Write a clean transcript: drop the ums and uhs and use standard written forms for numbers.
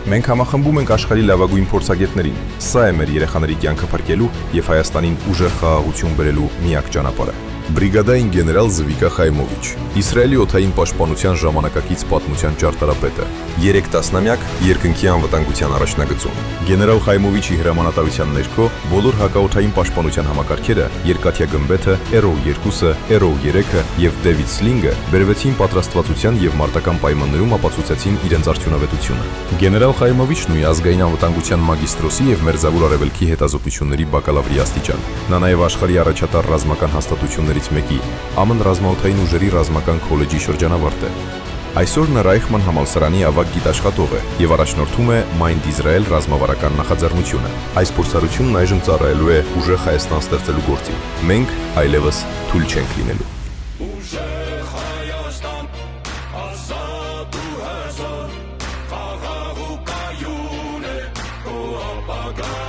Մենք համախմբում ենք աշխարհի լավագույն փորձագետներին։ Սա է մեր երեխաների կյանքը փրկելու եւ Հայաստանին ուժեղ խաղաղություն բերելու միակ ճանապարհը։ Բրիգադային գեներալ Զվիկա Խայմովիչ, Իսրայելի օդային պաշտպանության ժամանակակից պատմության ճարտարապետը, 3 տասնամյակ երկնքի անվտանգության առաջնագծում։ Գեներալ Խայմովիչի հրամանատարության ներքո բոլոր հակաօդային պաշտպանության համակարգերը, երկաթյա գմբեթը, Arrow 2-ը, Arrow 3-ը եւ David Sling-ը բերվեցին պատրաստվածության եւ մարտական պայմաններում ապացուցեցին իրենց արդյունավետությունը։ Գեներալ Խայմովիչն ունի ազգային անվտանգության մագիստրոսի եւ մերձավոր արևելքի հետազոտությունների բակալավրի աստիճան։ Նա նաեւ աշխարհի առաջատար ռազմական հաստատություններից մեկի ԱՄՆ ռազմաօդային ուժերի ռազմական քոլեջի շրջանավարտ է։ Այսօր նա Ռայխման համալսարանի ավագ գիտաշխատող է եւ առաջնորդում է Mind Israel ռազմավարական նախաձեռնությունը։ Այս փորձառությունն այժմ ծառայելու է ուժեղ Հայաստան ստեղծելու գործին։ Մենք այլևս թույլ չենք լինելու։ Ուժեղ Հայաստան, ազատ ու հզոր, խաղաղ ու կայուն է, ու ապագա